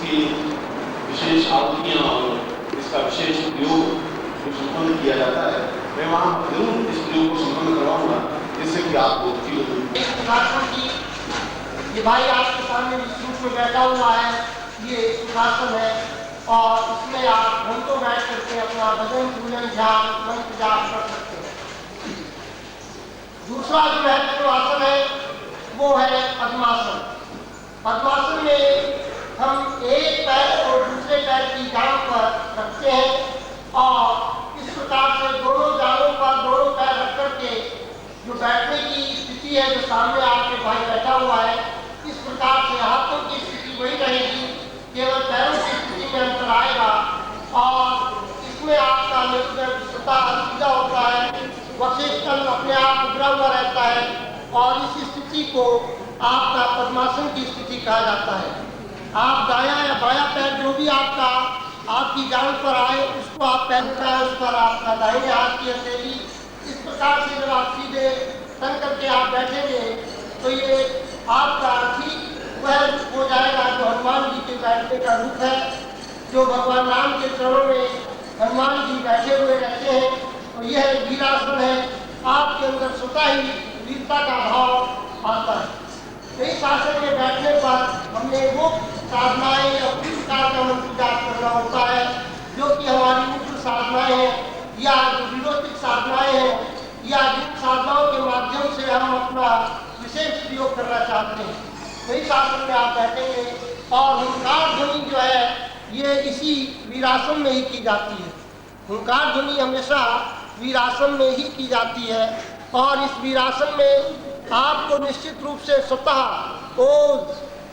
की विशेष आहुतियाँ और इसका विशेष प्रयोग जो संपन्न किया जाता है, मैं वहाँ जरूर इस प्रयोग को संपन्न करवाऊंगा, जिससे कि आपको सुखासन की ये भाई आपके सामने जिस रूप में बैठा हुआ है, ये सुखासन है और इसमें आप घंटों बैठ करके अपना भजन पूजन ध्यान मंत्र जाप कर सकते हैं। दूसरा जो महत्वपूर्ण आसन है वो है पद्मासन। पद्मासन में हम एक पैर को दूसरे पैर की जांघ पर रखते हैं और इस प्रकार से दोनों जांघों पर दोनों पैर रख करके जो बैठने की स्थिति है, जो सामने आपके भाई बैठा हुआ है, इस प्रकार से हाथों की स्थिति वही रहेगी, केवल पैरों की स्थिति में अंतर आएगा और इसमें आपका मेरुदंड स्वतः सीधा होता है, वक्षस्थल अपने आप उभरा हुआ रहता है और इस स्थिति को आपका पद्मासन की स्थिति कहा जाता है। आप दायां या बायां पैर जो भी आपकी जांघ पर आए उसको आप पैर उठाएं, उस पर आपका दाहिने हाथ की हथेली, इस प्रकार से जब आप सीधे तन करके आप बैठेंगे तो ये आपका ठीक वह रूप हो जाएगा जो हनुमान जी के बैठने का रूप है, जो भगवान राम के चरणों में हनुमान जी बैठे हुए रहते हैं। तो यह वीरासन है, आपके अंदर स्वतः ही वीरता का भाव आता है। इस आसन में बैठने पर हमने वो साधनाएं या उस प्रकार का मंत्र जाप करना होता है जो कि हमारी मुख्य साधनाएं हैं या जो विरोधिक साधनाएं हैं या जिन साधनाओं के माध्यम से हम अपना विशेष प्रयोग करना चाहते हैं। तो इस आसन में आप बैठेंगे और हुंकार ध्वनि जो है ये इसी वीरासन में ही की जाती है। हुंकार ध्वनि हमेशा वीरासन में ही की जाती है और इस वीरासन में आपको निश्चित रूप से स्वतः ओज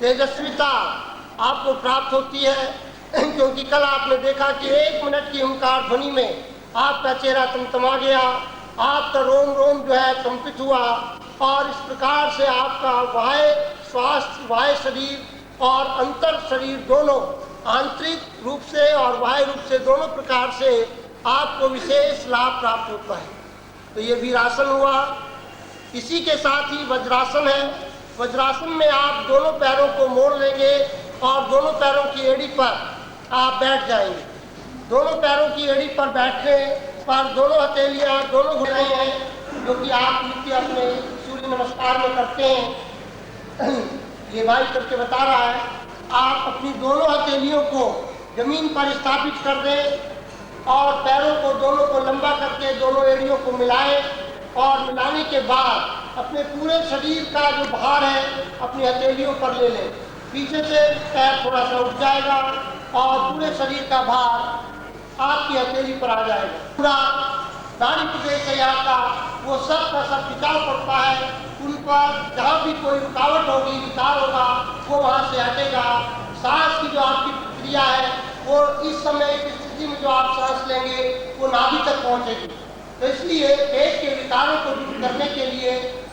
तेजस्विता आपको प्राप्त होती है, क्योंकि कल आपने देखा कि 1 मिनट की हुंकार ध्वनि में आपका चेहरा तमतमा गया, आपका रोम रोम जो है कंपित हुआ और इस प्रकार से आपका बाह्य स्वास्थ्य, बाह्य शरीर और अंतर शरीर दोनों, आंतरिक रूप से और बाह्य रूप से दोनों प्रकार से आपको विशेष लाभ प्राप्त होता है। तो ये वीरासन हुआ। इसी के साथ ही वज्रासन है। वज्रासन में आप दोनों पैरों को मोड़ लेंगे और दोनों पैरों की एड़ी पर आप बैठ जाएंगे। दोनों पैरों की एड़ी पर बैठने पर दोनों हथेलियां दोनों घुटने हैं जो कि आप नित्य अपने सूर्य नमस्कार में करते हैं। ये भाई करके बता रहा है। आप अपनी दोनों हथेलियों को जमीन पर स्थापित कर दें और पैरों को दोनों को लंबा करके दोनों एड़ियों को मिलाएं और मिलाने के बाद अपने पूरे शरीर का जो भार है अपनी हथेलियों पर ले लें। पीछे से पैर थोड़ा सा उठ जाएगा और पूरे शरीर का भार आपकी हथेली पर आ जाएगा। पूरा नाड़ी प्रदेश है यहाँ का, वो सब का सब खिंचाव पड़ता है। उन पर जहाँ भी कोई रुकावट होगी, विकार होगा, वो वहाँ से हटेगा। सांस की जो आपकी प्रक्रिया है वो इस समय की स्थिति में जो आप सांस लेंगे वो नाभि तक पहुँचेगी। तो इसलिए पेट के विकारों को दूर करने के लिए,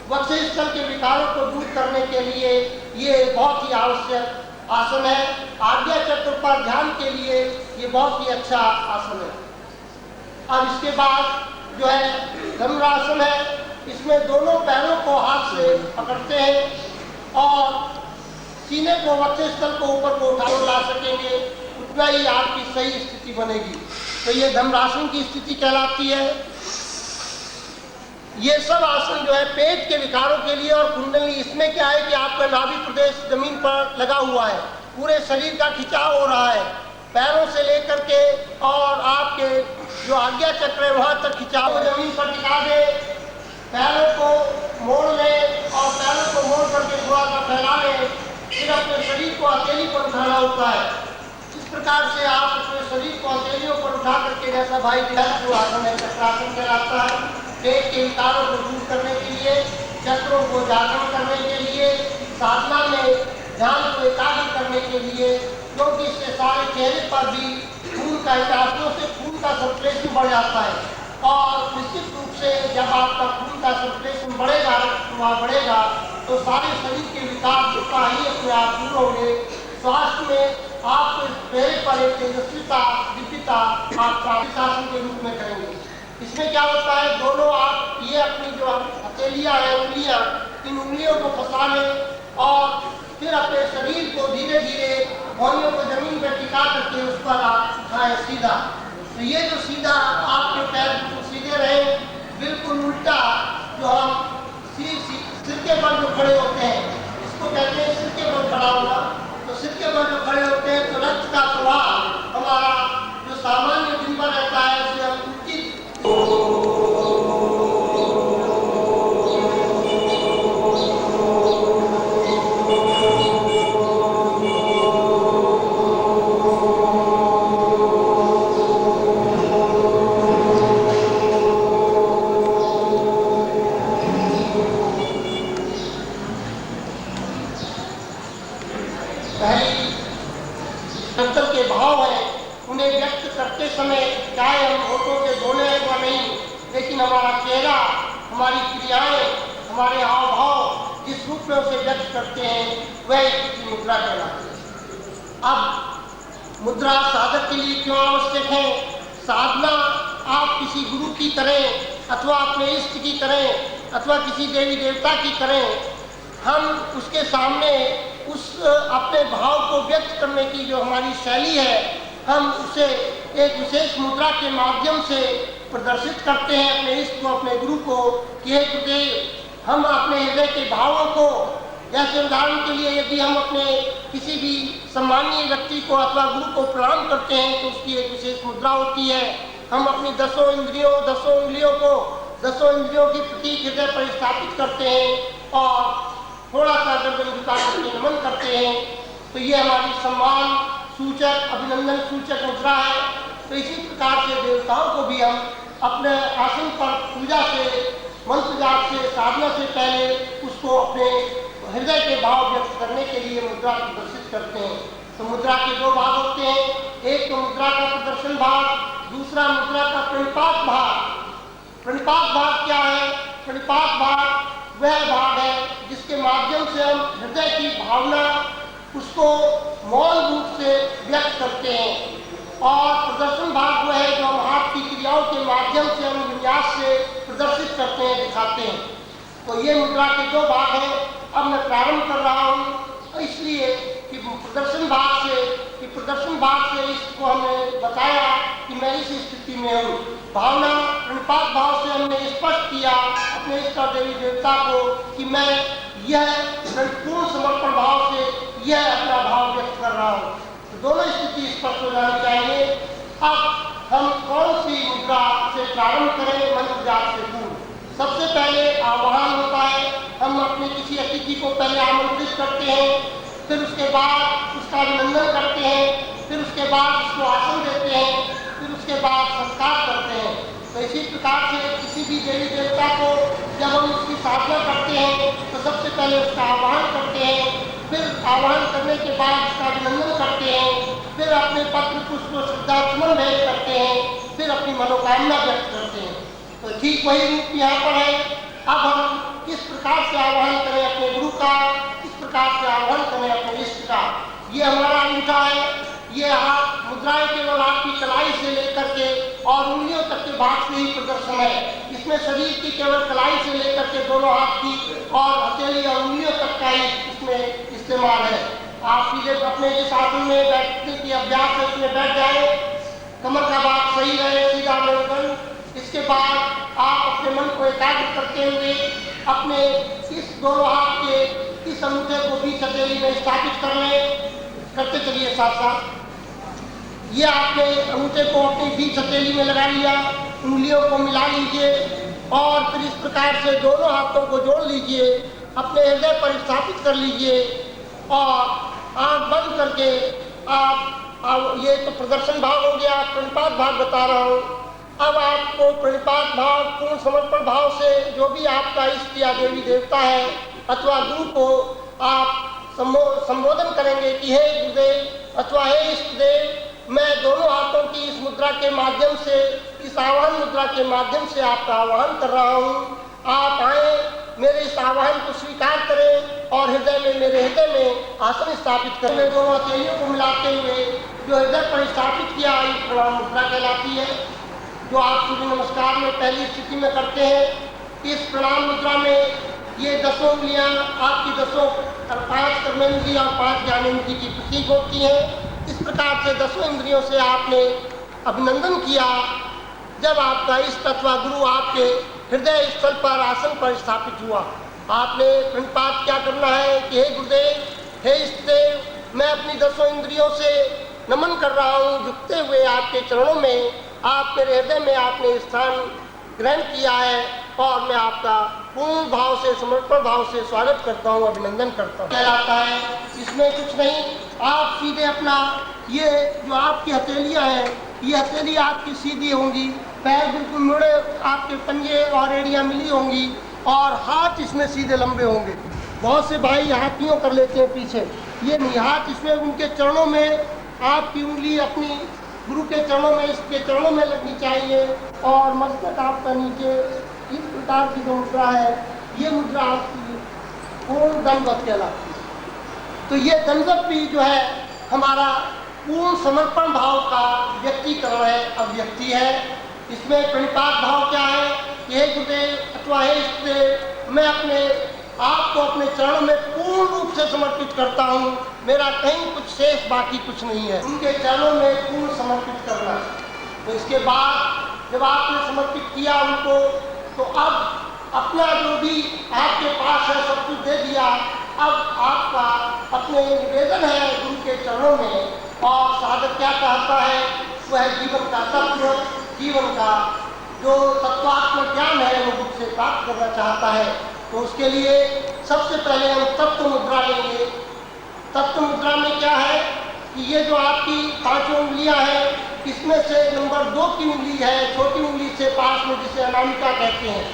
वक्षस्थल के विकारों को दूर करने के लिए ये बहुत ही आवश्यक आसन है। आज्ञा चक्र पर ध्यान के लिए ये बहुत ही अच्छा आसन है। अब इसके बाद जो है धनुरासन है। इसमें दोनों पैरों को हाथ से पकड़ते हैं और सीने को, वक्षस्थल को ऊपर को उठा ला सकेंगे, उतना ही आपकी सही स्थिति बनेगी। तो ये धनुरासन की स्थिति कहलाती है। ये सब आसन जो है पेट के विकारों के लिए और कुंडली, इसमें क्या है कि आपका नाभि प्रदेश जमीन पर लगा हुआ है, पूरे शरीर का खिंचाव हो रहा है, पैरों से लेकर के और आपके जो आज्ञा चक्र है वहां तक खिंचाव। जमीन पर टिका दे, पैरों को मोड़ ले और पैरों को मोड़ करके थोड़ा सा फैला ले, फिर अपने शरीर को हथेली पर उठाना होता है। इस प्रकार से आप अपने शरीर को हथेलियों पर उठा करके, जैसा भाई जो आसन है चक्रासन कहलाता है, पेट के विकारों को दूर करने के लिए, चक्रों को जागरण करने के लिए, साधना में ध्यान को एकाग्र करने के लिए, क्योंकि इससे सारे चेहरे पर भी खून का, आंखों से खून का सर्कुलेशन बढ़ जाता है और निश्चित रूप से जब आपका खून का सर्कुलेशन बढ़ेगा, रक्तप्रवाह बढ़ेगा, तो सारे शरीर के विकार जितना ही अपने आप दूर होंगे। स्वास्थ्य में आपके चेहरे पर एक तेजस्विता, दिव्यता आप आसन के रूप में करेंगे। इसमें क्या होता है, दोनों आप ये अपनी जो हथेलियां हैं, उंगलियां, इन उंगलियों को फंसा लें और फिर अपने शरीर को धीरे धीरे भौहों को जमीन पर टिका करके उस पर आप उठाएं सीधा। तो ये जो सीधा आपके पैर बिल्कुल सीधे रहे, बिल्कुल उल्टा जो हम सिर के बल जो खड़े होते हैं, इसको कहते हैं सिर के बल खड़ा होना। तो सिर के बल जो खड़े होते हैं तो रक्त का प्रवाह हमारा जो सामान्य दिन भर रहता है उसे हम के भाव है उन्हें व्यक्त करते समय चाहे हम होठों से बोले या नहीं, लेकिन हमारा चेहरा, हमारी क्रियाएं, हमारे हाव भाव जिस रूप में उसे व्यक्त करते हैं वह इसकी मुद्रा कहलाती है। अब मुद्रा साधक के लिए क्यों आवश्यक है? साधना आप किसी गुरु की करें अथवा अपने इष्ट की करें अथवा किसी देवी देवता की करें, हम उसके सामने उस अपने भाव को व्यक्त करने की जो हमारी शैली है, हम उसे एक विशेष मुद्रा के माध्यम से प्रदर्शित करते हैं अपने इष्ट को, अपने गुरु को कि हे गुरुदेव, हम अपने हृदय के भावों को, जैसे उदाहरण के लिए यदि हम अपने किसी भी सम्मानीय व्यक्ति को अथवा गुरु को प्रणाम करते हैं तो उसकी एक विशेष मुद्रा होती है। हम अपनी 10 उंगलियों को 10 इंद्रियों की प्रतीक हृदय पर स्थापित करते हैं और थोड़ा सा गर्दन झुका करके नमन करते हैं। तो ये हमारी सम्मान सूचक, अभिनंदन सूचक मुद्रा है। तो इसी प्रकार से देवताओं को भी हम अपने आसन पर पूजा से, मंत्र जाप से, साधना से पहले उसको अपने हृदय के भाव व्यक्त करने के लिए मुद्रा प्रदर्शित करते हैं। तो मुद्रा के 2 भाग होते हैं, एक तो मुद्रा का प्रदर्शन भाग, दूसरा मुद्रा का प्रणिपात भाग। प्रणिपात भाग क्या है? प्रणिपात भाग वह भाग है जिसके माध्यम से हम हृदय की भावना उसको मौन रूप से व्यक्त करते हैं, और प्रदर्शन भाग वह है जो हम हाथ की क्रियाओं के माध्यम से हम विन्यास से प्रदर्शित करते हैं, दिखाते हैं। तो ये मुद्रा के 2 भाग हैं। अब मैं प्रारंभ कर रहा हूँ इसलिए कि प्रदर्शन भाग से इसको हमने बताया कि मैं इस स्थिति में हूँ। भावना प्रणिपात भाव से हमने स्पष्ट किया अपने इष्ट देवी देवता को कि मैं यह पूर्ण समर्पण भाव से यह अपना भाव व्यक्त कर रहा हूँ। तो दोनों स्थिति स्पष्ट हो जानी चाहिए। अब हम कौन सी मुद्रा से प्रारंभ करें? मंत्र जाप से पूर्व सबसे पहले आवाहन होता है। हम अपने किसी अतिथि को पहले आमंत्रित करते हैं, फिर उसके बाद उसका अभिनंदन करते हैं, फिर उसके बाद उसको आसन देते हैं, फिर उसके बाद संस्कार करते हैं। तो इसी प्रकार से किसी भी देवी देवता को जब हम उसकी साधना करते हैं तो सबसे पहले उसका आह्वान करते हैं, फिर आह्वान करने के बाद उसका अभिनंदन करते हैं, फिर अपने पत्र पुष्प श्रद्धा सुमन भेंट करते हैं, फिर अपनी मनोकामना व्यक्त करते हैं। तो ठीक वही रूप यहाँ पर है। अब हम किस प्रकार से आह्वान करें अपने गुरु का, किस प्रकार से आह्वान करें अपने इष्ट का। ये हमारा अंगूठा है, ये हाथ मुद्राएं केवल आपकी कलाई से लेकर के और उंगलियों तक के भाग से ही प्रदर्शन है। इसमें शरीर की केवल कलाई से लेकर के दोनों हाथ की और हथेली और उंगलियों तक का ही इसमें इस्तेमाल है। आप सीधे अपने जिस आसन में बैठने की अभ्यास है उसमें बैठ जाए, कमर का भाग सही रहे, सीधा मेरुदंड। इसके बाद आप अपने मन को एकाग्र करते हुए अपने इस दोनों हाथ के इस अंगूठे को बीच हथेली में स्थापित कर लें। करते चलिए साथ साथ। ये आपने अंगूठे को अपनी बीच हथेली में लगा लिया, उंगलियों को मिला लीजिए और फिर इस प्रकार से दोनों हाथों को जोड़ लीजिए, अपने हृदय पर स्थापित कर लीजिए और आँख बंद करके आप ये तो प्रदर्शन भाव हो गया, प्रणिपात भाव बता रहा हूँ। अब आपको प्रणिपात भाव, पूर्ण समर्पण भाव से जो भी आपका इष्ट या देवी देवता है अथवा गुरु को आप संबोधन करेंगे कि हे गुरुदेव अथवा हे इष्ट देव, मैं दोनों हाथों की इस मुद्रा के माध्यम से, इस आह्वान मुद्रा के माध्यम से आपका आह्वान कर रहा हूँ। आप आए, मेरे इस आह्वान को स्वीकार करें और मेरे हृदय में आसन स्थापित करें। दोनों हथेलियों को मिलाते हुए जो हृदय पर स्थापित किया, ये प्रणाम मुद्रा कहलाती है, जो आप सूर्य नमस्कार में पहली स्थिति में करते हैं। इस प्रणाम मुद्रा में ये 10 उंगलियां आपकी 10 5 कर्मेंद्रिय और 5 ज्ञानेंद्रिय की प्रतीक होती हैं। इस प्रकार से 10 इंद्रियों से आपने अभिनंदन किया। जब आपका इष्ट अथवा गुरु आपके हृदय स्थल पर आसन पर स्थापित हुआ, आपने प्रणिपात क्या करना है कि हे गुरुदेव, हे इष्टदेव, मैं अपनी 10 इंद्रियों से नमन कर रहा हूँ, झुकते हुए आपके चरणों में। आप मेरे हृदय में आपने स्थान ग्रहण किया है और मैं आपका पूर्ण भाव से, समर्पण भाव से स्वागत करता हूँ, अभिनंदन करता हूँ। कहलाता है इसमें कुछ नहीं, आप सीधे अपना ये जो आपकी हथेलियाँ हैं, ये हथेली आपकी सीधी होंगी, पैर बिल्कुल मुड़े, आपके पंजे और एड़ियाँ मिली होंगी और हाथ इसमें सीधे लंबे होंगे। बहुत से भाई हाथ यूँ कर लेते हैं पीछे, ये नहीं, हाथ इसमें उनके चरणों में, आपकी उंगली अपनी गुरु के चरणों में, इसके चरणों में लगनी चाहिए और मस्तक आपका नीचे। इस प्रकार की जो मुद्रा है, ये मुद्रा आपकी पूर्ण दंडवत कहलाती है। तो ये दंडवत भी जो है हमारा पूर्ण समर्पण भाव का व्यक्तिकरण है, अभिव्यक्ति है। इसमें प्रणिपात भाव क्या है कि हे गुरुदेव अथवा हे इष्टदेव, मैं अपने आपको अपने चरणों में पूर्ण रूप से समर्पित करता हूँ, मेरा कहीं कुछ शेष बाकी कुछ नहीं है। उनके चरणों में पूर्ण समर्पित करना। तो इसके बाद जब आपने समर्पित किया उनको, तो अब अपना जो भी आपके पास है सब कुछ दे दिया। अब आपका अपने निवेदन है गुरु के चरणों में, और साधक क्या कहता है, वह जीवन का तत्व, जीवन का जो तत्वात्मक ज्ञान है वो मुझ से प्राप्त करना चाहता है। तो उसके लिए सबसे पहले हम तत्व मुद्रा लेंगे। तत्व मुद्रा में क्या है कि ये जो आपकी 5 उंगलियां हैं, इसमें से नंबर 2 की उंगली है, छोटी उंगली से पास में, जिसे अनामिका कहते हैं।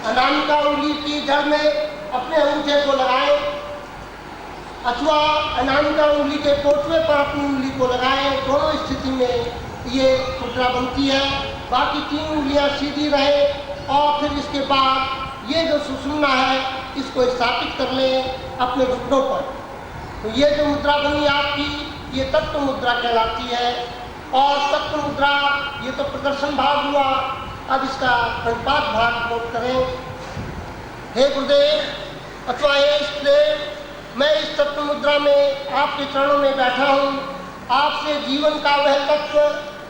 अनामिका उंगली की जड़ में अपने अंगूठे को लगाएं अथवा अनामिका उंगली के पोटवे पर अपनी उंगली को लगाएं। दोनों स्थिति में ये मुद्रा बनती है। बाकी 3 उंगलियां सीधी रहे और फिर इसके बाद ये जो सुषुम्ना है इसको स्थापित कर लें अपने घुटनों पर। तो ये जो मुद्रा बनी आपकी, ये तत्व मुद्रा कहलाती है। और तत्व मुद्रा ये तो प्रदर्शन भाग हुआ, अब इसका प्रणिपात भाग नोट करें। हे गुरुदेव अथवा हे इष्टदेव, मैं इस तत्व मुद्रा में आपके चरणों में बैठा हूँ। आपसे जीवन का वह तत्व,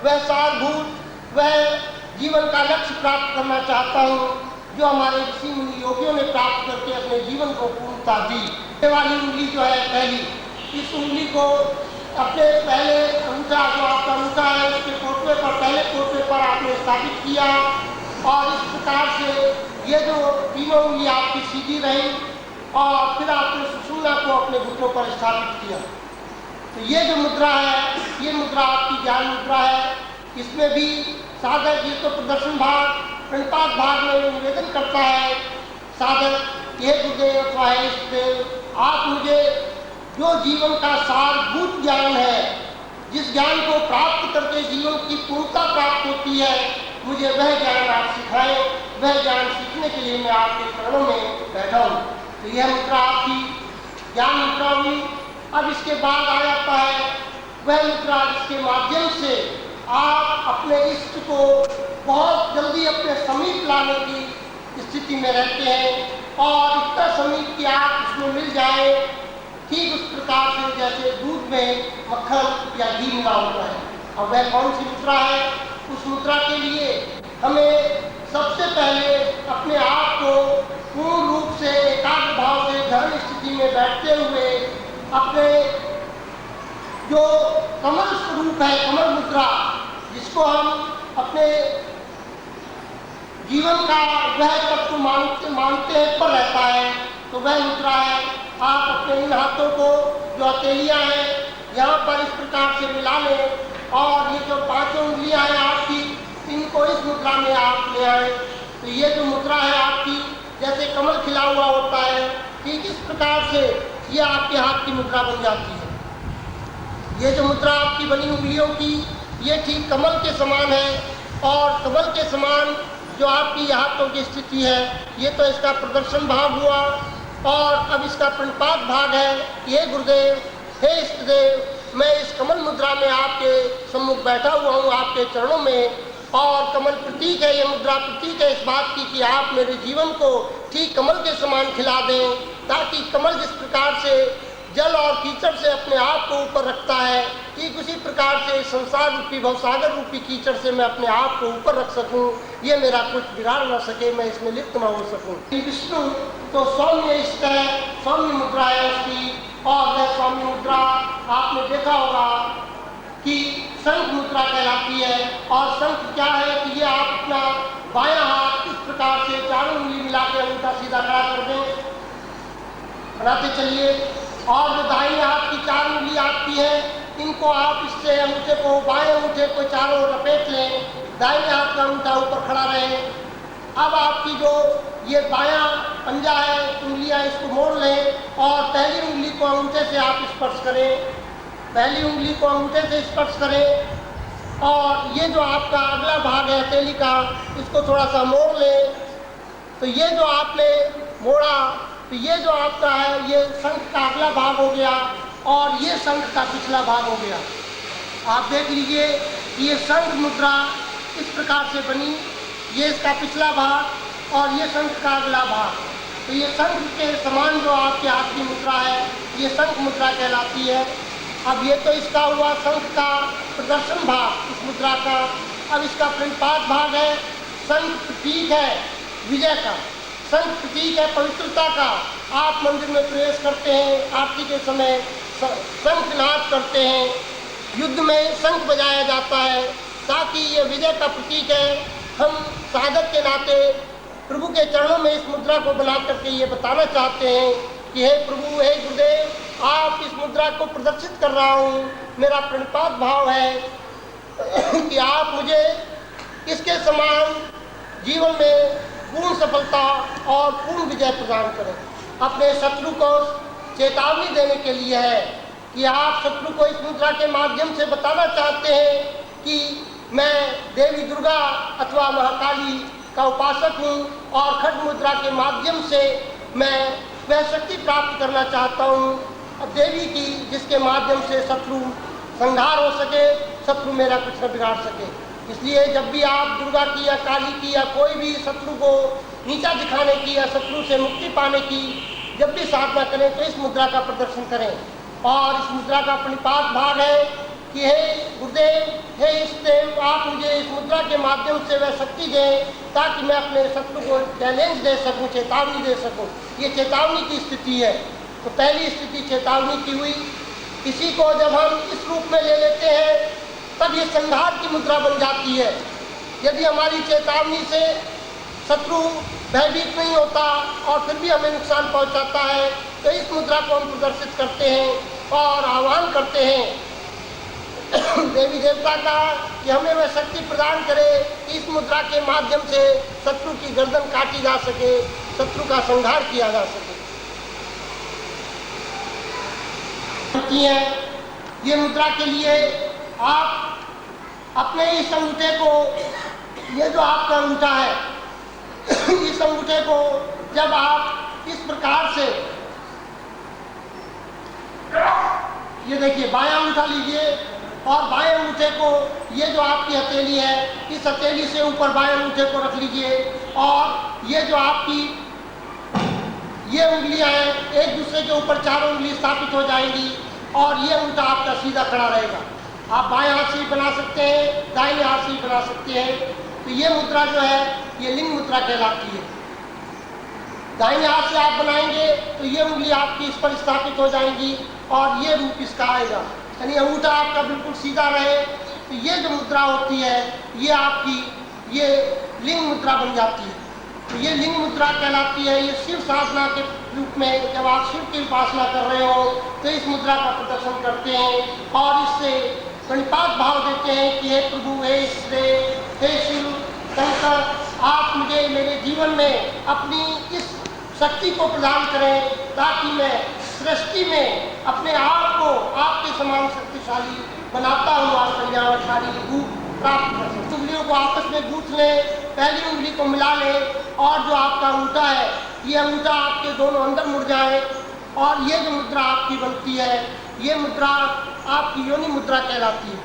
वह सारभूत, वह जीवन का लक्ष्य प्राप्त करना चाहता हूँ जो हमारे ऋषि मुनि योगियों ने प्राप्त करके अपने जीवन को पूर्णता दी। ये वाली उंगली जो है पहली, इस उंगली को अपने पहले अंगूठा, जो आपका अंगूठा है उसके पोटवे पर, पहले पोटवे पर आपने स्थापित किया और इस प्रकार से ये जो 3 उंगली आपकी सीधी रही और फिर आपने सुषुम्ना को अपने घुटनों पर स्थापित किया। तो ये जो मुद्रा है, ये मुद्रा आपकी ज्ञान मुद्रा है। इसमें भी साधक, ये तो प्रदर्शन भाग, प्रणिपात भाग में निवेदन करता है साधक, हे गुरुदेव अथवा हे इष्टदेव, आप मुझे जो जीवन का सारभूत ज्ञान है, जिस ज्ञान को प्राप्त करके जीवन की पूर्णता प्राप्त होती है, मुझे वह ज्ञान आप सिखाएं। वह ज्ञान सीखने के लिए मैं आपके चरणों में बैठा हूँ। तो यह मुद्रा आपकी ज्ञान मुद्रा हुई। अब इसके बाद आ जाता है वह मुद्रा जिसके माध्यम से आप अपने इष्ट को बहुत जल्दी अपने समीप लाने की स्थिति में रहते हैं और इतना समीप कि आप उसमें मिल जाए, ठीक उस प्रकार से जैसे दूध में मक्खन या घी मिला होता है। अब वह कौन सी मुद्रा है? उस मुद्रा के लिए हमें सबसे पहले अपने आप को पूर्ण रूप से एकाग्र भाव से ध्यान स्थिति में बैठते हुए अपने जो कमल स्वरूप है, कमल मुद्रा, जिसको हम अपने जीवन का वह तत्व मानते हैं पर रहता है, तो वह मुद्रा है। आप अपने इन हाथों को, जो हथेलियाँ हैं, यहाँ पर इस प्रकार से मिला लें और ये जो 5 उंगलियाँ हैं आपकी, इनको इस मुद्रा में आप ले आए। तो ये जो मुद्रा है आपकी, जैसे कमल खिला हुआ होता है, ठीक इस प्रकार से ये आपके हाथ की मुद्रा बन जाती है। ये जो मुद्रा आपकी बनी उंगलियों की, ये ठीक कमल के समान है और कमल के समान जो आपकी हाथों की स्थिति है, ये तो इसका प्रदर्शन भाग हुआ। और अब इसका प्रणिपात भाग है। ये गुरुदेव, हे इष्टदेव, मैं इस कमल मुद्रा में आपके सम्मुख बैठा हुआ हूँ, आपके चरणों में। और कमल प्रतीक है, ये मुद्रा प्रतीक है इस बात की कि आप मेरे जीवन को ठीक कमल के समान खिला दें, ताकि कमल जिस प्रकार से जल और कीचड़ से अपने आप को ऊपर रखता है, ठीक उसी प्रकार से संसार रूपी भवसागर रूपी कीचड़ से मैं अपने आप को ऊपर रख सकूं, ये मेरा कुछ बिगाड़ न सके, मैं इसमें लिप्त न हो सकूं। विष्णु तो सौम्य स्थित सौम्य मुद्रा है उसकी, और वह सौम्य मुद्रा आपने देखा होगा कि शंख मुद्रा कहलाती है। और शंख क्या है कि ये आप अपना बायां हाथ इस प्रकार से चारों उंगली मिला के अंगूठा सीधा खड़ा कर दें, बनाते चलिए। और जो दाहिने हाथ की 4 उंगली आपकी है, इनको आप इससे अंगूठे को, बाएं अंगूठे को चारों लपेट लें, दाहिने हाथ का अंगूठा ऊपर खड़ा रहे। अब आपकी जो ये बायां पंजा है, उंगलियां, इसको मोड़ लें और पहली उंगली को अंगूठे से आप स्पर्श करें, पहली उंगली को अंगूठे से स्पर्श करें। और ये जो आपका अगला भाग है हथेली का, इसको थोड़ा सा मोड़ लें। तो ये जो आपने मोड़ा, तो ये जो आपका है ये शंख का अगला भाग हो गया, और ये शंख का पिछला भाग हो गया। आप देख लीजिए कि ये शंख मुद्रा इस प्रकार से बनी, ये इसका पिछला भाग और ये शंख का अगला भाग। तो ये शंख के समान जो आपके हाथ की मुद्रा है, ये शंख मुद्रा कहलाती है। अब ये तो इसका हुआ शंख का प्रदर्शन भाग इस मुद्रा का। अब इसका प्रणिपात भाग है, शंख प्रतीक है विजय का, शंख प्रतीक है पवित्रता का। आप मंदिर में प्रवेश करते हैं, आरती के समय शंख नाद करते हैं, युद्ध में शंख बजाया जाता है, ताकि ये विजय का प्रतीक है। हम साधक के नाते प्रभु के चरणों में इस मुद्रा को बना करके ये बताना चाहते हैं कि हे प्रभु, हे गुरुदेव, आप इस मुद्रा को प्रदर्शित कर रहा हूँ, मेरा प्रणिपात भाव है कि आप मुझे इसके समान जीवन में पूर्ण सफलता और पूर्ण विजय प्रदान करें। अपने शत्रु को चेतावनी देने के लिए है कि आप शत्रु को इस मुद्रा के माध्यम से बताना चाहते हैं कि मैं देवी दुर्गा अथवा महाकाली का उपासक हूँ, और खड्ग मुद्रा के माध्यम से मैं वह शक्ति प्राप्त करना चाहता हूँ देवी की, जिसके माध्यम से शत्रु संहार हो सके, शत्रु मेरा कुछ न बिगाड़ सके। इसलिए जब भी आप दुर्गा की या काली की या कोई भी शत्रु को नीचा दिखाने की या शत्रु से मुक्ति पाने की जब भी साधना करें, तो इस मुद्रा का प्रदर्शन करें। और इस मुद्रा का प्रणिपात भाग है कि हे गुरुदेव, हे इष्टदेव, आप मुझे इस मुद्रा के माध्यम से वह शक्ति दें, ताकि मैं अपने शत्रु को चैलेंज दे सकूं, चेतावनी दे सकूं। ये चेतावनी की स्थिति है। तो पहली स्थिति चेतावनी की हुई। किसी को जब हम इस रूप में ले लेते हैं, तब ये संहार की मुद्रा बन जाती है। यदि हमारी चेतावनी से शत्रु भयभीत नहीं होता और फिर भी हमें नुकसान पहुंचाता है, तो इस मुद्रा को हम प्रदर्शित करते हैं और आह्वान करते हैं देवी देवता का कि हमें वह शक्ति प्रदान करे कि इस मुद्रा के माध्यम से शत्रु की गर्दन काटी जा सके, शत्रु का संहार किया जा सके। ये मुद्रा के लिए आप अपने इस अंगूठे को, ये जो आपका अंगूठा है, इस अंगूठे को जब आप इस प्रकार से, ये देखिए बायां अंगूठा लीजिए और बाएं अंगूठे को, ये जो आपकी हथेली है, इस हथेली से ऊपर बाएं अंगूठे को रख लीजिए, और ये जो आपकी ये उंगलियां हैं, एक दूसरे के ऊपर चारों उंगली स्थापित हो जाएंगी, और ये अंगूठा आपका सीधा खड़ा रहेगा। आप बाएं हाथ से बना सकते हैं, दाहिने हाथ से बना सकते हैं। तो ये मुद्रा जो है, ये लिंग मुद्रा कहलाती है। दाहिने हाथ से आप बनाएंगे तो ये उंगली आपकी इस पर स्थापित हो जाएंगी, और ये रूप इसका आएगा, यानी अंगूठा आपका बिल्कुल सीधा रहे। तो ये जो मुद्रा होती है, ये आपकी ये लिंग मुद्रा बन जाती है। तो ये लिंग मुद्रा कहलाती है। ये शिव साधना के रूप में जब आप शिव की उपासना कर रहे हो, तो इस मुद्रा का प्रदर्शन करते हैं और इससे प्रणिपात भाव देते हैं कि हे प्रभु, हे ईश्वर, हे शिव शंकर, आप मुझे मेरे जीवन में अपनी इस शक्ति को प्रदान करें, ताकि मैं सृष्टि में अपने आप को आपके समान शक्तिशाली बनाता हुआ कल्याणकारी रूप प्राप्त कर सकूं। उंगलियों को आपस में गूंथ लें, पहली उंगली को मिला लें, और जो आपका अंगूठा है, ये अंगूठा आपके दोनों अंदर मुड़ जाए, और ये जो मुद्रा आपकी बनती है, ये मुद्रा आपकी योनि मुद्रा कहलाती है।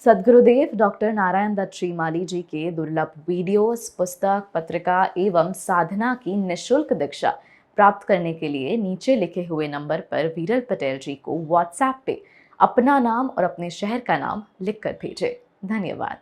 सद्गुरुदेव डॉक्टर नारायण दत्त श्रीमाली जी के दुर्लभ वीडियोस, पुस्तक, पत्रिका एवं साधना की निःशुल्क दीक्षा प्राप्त करने के लिए नीचे लिखे हुए नंबर पर वीरल पटेल जी को व्हाट्सएप पे अपना नाम और अपने शहर का नाम लिखकर भेजें। धन्यवाद।